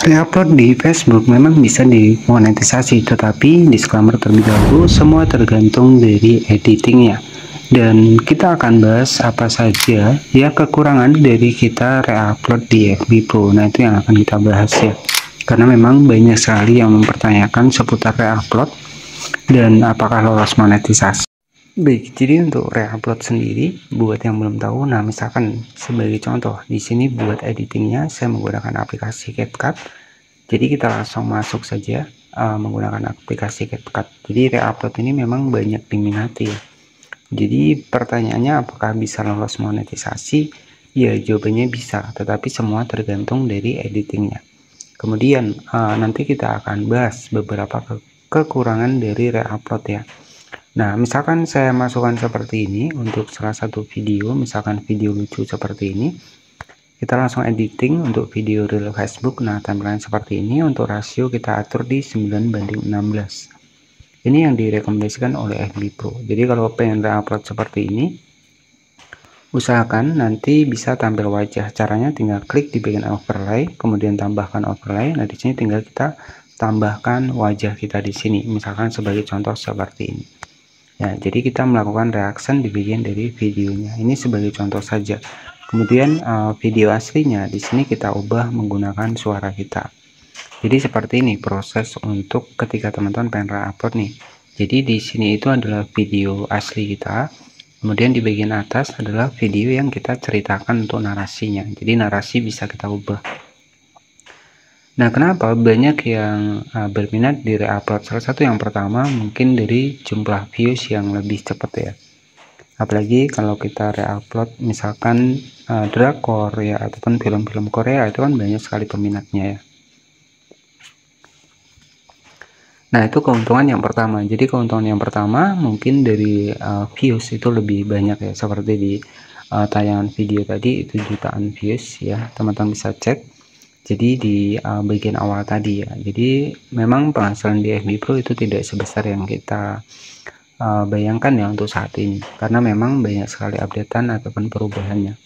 Reupload di Facebook memang bisa dimonetisasi, tetapi disclaimer terlebih dahulu, semua tergantung dari editingnya. Dan kita akan bahas apa saja ya kekurangan dari kita reupload di FB Pro. Nah, itu yang akan kita bahas ya. Karena memang banyak sekali yang mempertanyakan seputar reupload dan apakah lolos monetisasi. Baik, jadi untuk reupload sendiri, buat yang belum tahu, nah misalkan sebagai contoh, di sini buat editingnya saya menggunakan aplikasi CapCut. Jadi kita langsung masuk saja menggunakan aplikasi CapCut. Jadi reupload ini memang banyak diminati ya. Jadi pertanyaannya apakah bisa lolos monetisasi? Ya, jawabannya bisa, tetapi semua tergantung dari editingnya. Kemudian nanti kita akan bahas beberapa kekurangan dari reupload ya. Nah, misalkan saya masukkan seperti ini untuk salah satu video, misalkan video lucu seperti ini, kita langsung editing untuk video real Facebook. Nah, tampilan seperti ini, untuk rasio kita atur di 9:16. Ini yang direkomendasikan oleh FB Pro. Jadi kalau pengen upload seperti ini, usahakan nanti bisa tampil wajah. Caranya tinggal klik di bagian overlay, kemudian tambahkan overlay. Nah, di sini tinggal kita tambahkan wajah kita di sini. Misalkan sebagai contoh seperti ini. Ya, jadi kita melakukan reaction di bagian dari videonya. Ini sebagai contoh saja. Kemudian video aslinya di sini kita ubah menggunakan suara kita. Jadi seperti ini proses untuk ketika teman-teman pengen re-upload nih. Jadi di sini itu adalah video asli kita. Kemudian di bagian atas adalah video yang kita ceritakan untuk narasinya. Jadi narasi bisa kita ubah. Nah, kenapa banyak yang berminat di re-upload? Salah satu yang pertama mungkin dari jumlah views yang lebih cepat ya. Apalagi kalau kita re-upload misalkan drakor ya ataupun film-film Korea, itu kan banyak sekali peminatnya ya. Nah, itu keuntungan yang pertama. Jadi keuntungan yang pertama mungkin dari views itu lebih banyak ya. Seperti di tayangan video tadi itu jutaan views ya. Teman-teman bisa cek. Jadi di bagian awal tadi ya. Jadi memang penghasilan di FB Pro itu tidak sebesar yang kita bayangkan ya untuk saat ini. Karena memang banyak sekali updatean ataupun perubahannya.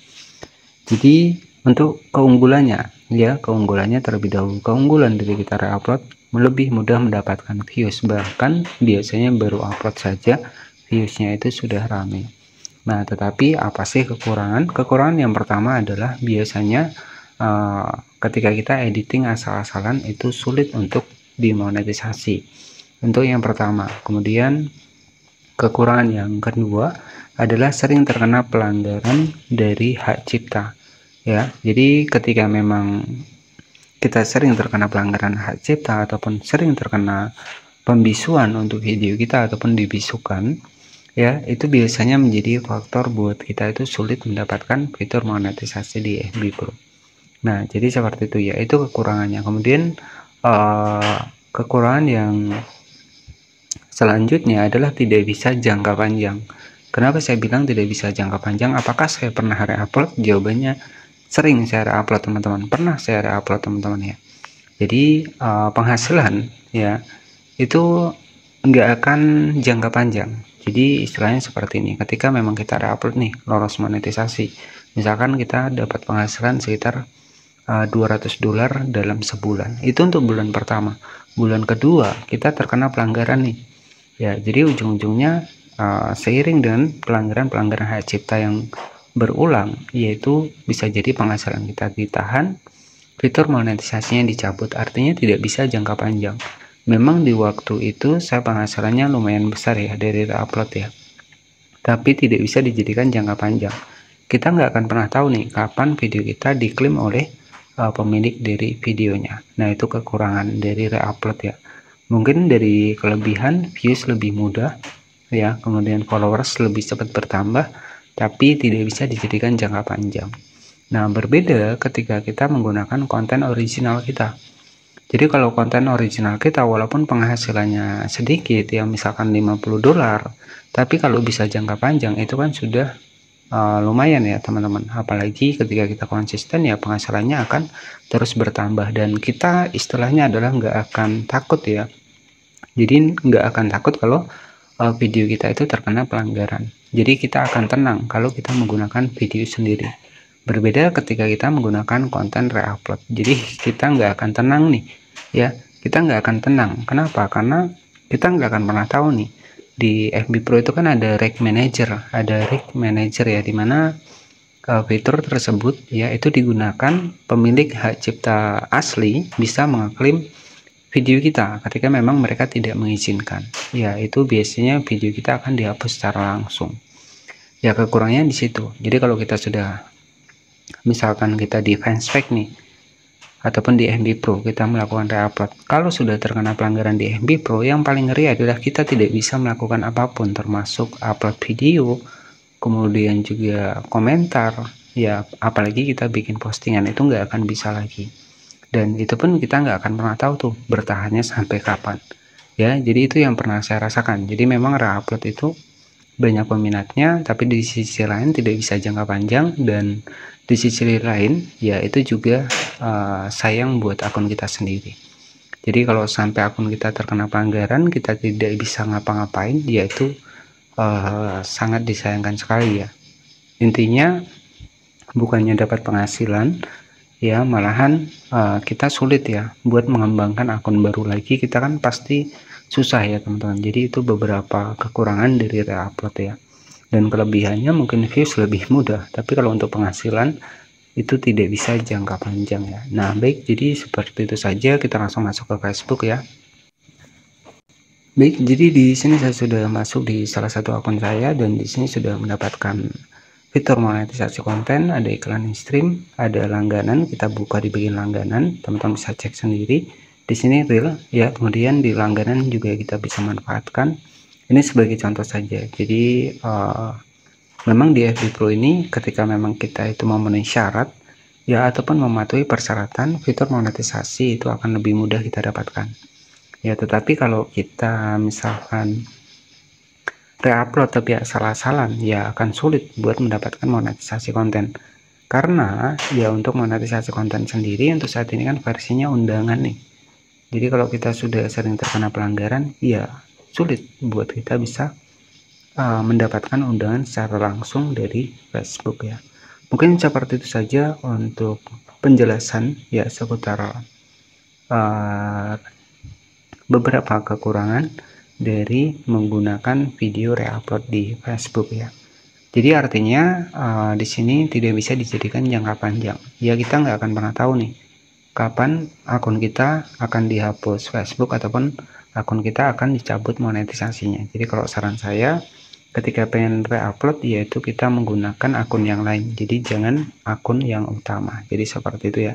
Jadi untuk keunggulannya ya, keunggulannya terlebih dahulu. Keunggulan dari kita re-upload lebih mudah mendapatkan views, bahkan biasanya baru upload saja viewsnya itu sudah ramai. Nah, tetapi apa sih kekurangan? Kekurangan yang pertama adalah biasanya ketika kita editing asal-asalan itu sulit untuk dimonetisasi. Untuk yang pertama. Kemudian kekurangan yang kedua adalah sering terkena pelanggaran dari hak cipta ya. Jadi ketika memang kita sering terkena pelanggaran hak cipta ataupun sering terkena pembisuan untuk video kita ataupun dibisukan ya, itu biasanya menjadi faktor buat kita itu sulit mendapatkan fitur monetisasi di FB Pro. Nah, jadi seperti itu ya, itu kekurangannya. Kemudian kekurangan yang selanjutnya adalah tidak bisa jangka panjang. Kenapa saya bilang tidak bisa jangka panjang? Apakah saya pernah re-upload? Jawabannya sering saya re-upload teman-teman. Pernah saya re-upload teman-teman ya. Jadi penghasilan ya itu nggak akan jangka panjang. Jadi istilahnya seperti ini. Ketika memang kita re-upload nih lolos monetisasi, misalkan kita dapat penghasilan sekitar $200 dalam sebulan. Itu untuk bulan pertama. Bulan kedua kita terkena pelanggaran nih. Ya, jadi ujung-ujungnya seiring dengan pelanggaran-pelanggaran hak cipta yang berulang, yaitu bisa jadi penghasilan kita ditahan, fitur monetisasinya dicabut. Artinya tidak bisa jangka panjang. Memang di waktu itu saya penghasilannya lumayan besar ya dari upload ya, tapi tidak bisa dijadikan jangka panjang. Kita nggak akan pernah tahu nih kapan video kita diklaim oleh pemilik dari videonya. Nah, itu kekurangan dari re-upload ya. Mungkin dari kelebihan views lebih mudah ya, kemudian followers lebih cepat bertambah, tapi tidak bisa dijadikan jangka panjang. Nah, berbeda ketika kita menggunakan konten original kita. Jadi kalau konten original kita walaupun penghasilannya sedikit ya, misalkan $50, tapi kalau bisa jangka panjang itu kan sudah lumayan ya teman-teman. Apalagi ketika kita konsisten ya penghasilannya akan terus bertambah, dan kita istilahnya adalah nggak akan takut ya. Jadi nggak akan takut kalau video kita itu terkena pelanggaran. Jadi kita akan tenang kalau kita menggunakan video sendiri. Berbeda ketika kita menggunakan konten reupload. Jadi kita nggak akan tenang nih, ya. Kita nggak akan tenang. Kenapa? Karena kita nggak akan pernah tahu nih. Di FB Pro itu kan ada Rig Manager ya, dimana fitur tersebut ya itu digunakan pemilik hak cipta asli bisa mengeklaim video kita ketika memang mereka tidak mengizinkan. Ya, itu biasanya video kita akan dihapus secara langsung. Ya, kekurangannya di situ. Jadi kalau kita sudah misalkan kita di Fanspack nih ataupun di FB Pro kita melakukan reupload, kalau sudah terkena pelanggaran di FB Pro, yang paling ngeri adalah kita tidak bisa melakukan apapun termasuk upload video, kemudian juga komentar, ya apalagi kita bikin postingan itu nggak akan bisa lagi, dan itu pun kita nggak akan pernah tahu tuh bertahannya sampai kapan ya. Jadi itu yang pernah saya rasakan. Jadi memang reupload itu banyak peminatnya, tapi di sisi lain tidak bisa jangka panjang, dan di sisi lain ya itu juga sayang buat akun kita sendiri. Jadi kalau sampai akun kita terkena pelanggaran, kita tidak bisa ngapa-ngapain, yaitu sangat disayangkan sekali ya. Intinya bukannya dapat penghasilan ya, malahan kita sulit ya buat mengembangkan akun baru lagi. Kita kan pasti susah ya teman-teman. Jadi itu beberapa kekurangan dari reupload ya, dan kelebihannya mungkin views lebih mudah, tapi kalau untuk penghasilan itu tidak bisa jangka panjang ya. Nah baik, jadi seperti itu saja, kita langsung masuk ke Facebook ya. Baik, jadi di sini saya sudah masuk di salah satu akun saya, dan di sini sudah mendapatkan fitur monetisasi konten, ada iklan stream, ada langganan. Kita buka di bagian langganan, teman-teman bisa cek sendiri. Di sini real ya, kemudian di langganan juga kita bisa manfaatkan. Ini sebagai contoh saja. Jadi memang di FB Pro ini ketika memang kita itu memenuhi syarat ya ataupun mematuhi persyaratan, fitur monetisasi itu akan lebih mudah kita dapatkan. Ya, tetapi kalau kita misalkan reupload tapi asal-asalan, ya akan sulit buat mendapatkan monetisasi konten. Karena ya untuk monetisasi konten sendiri untuk saat ini kan versinya undangan nih. Jadi kalau kita sudah sering terkena pelanggaran, ya sulit buat kita bisa mendapatkan undangan secara langsung dari Facebook ya. Mungkin seperti itu saja untuk penjelasan ya seputar beberapa kekurangan dari menggunakan video reupload di Facebook ya. Jadi artinya di sini tidak bisa dijadikan jangka panjang. Ya kita nggak akan pernah tahu nih kapan akun kita akan dihapus Facebook ataupun akun kita akan dicabut monetisasinya. Jadi kalau saran saya, ketika pengen reupload yaitu kita menggunakan akun yang lain. Jadi jangan akun yang utama. Jadi seperti itu ya.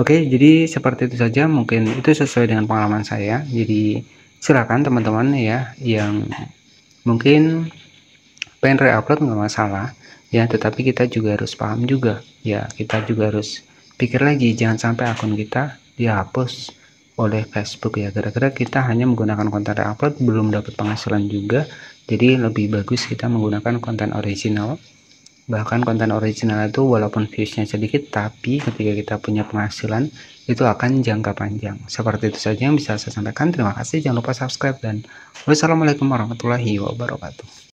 Oke, jadi seperti itu saja, mungkin itu sesuai dengan pengalaman saya. Jadi silakan teman-teman ya yang mungkin pengen reupload nggak masalah ya, tetapi kita juga harus paham juga ya, kita juga harus pikir lagi jangan sampai akun kita dihapus oleh Facebook ya, gara-gara kita hanya menggunakan konten reupload belum dapat penghasilan juga. Jadi lebih bagus kita menggunakan konten original. Bahkan konten original itu walaupun viewsnya sedikit, tapi ketika kita punya penghasilan itu akan jangka panjang. Seperti itu saja yang bisa saya sampaikan. Terima kasih, jangan lupa subscribe, dan wassalamualaikum warahmatullahi wabarakatuh.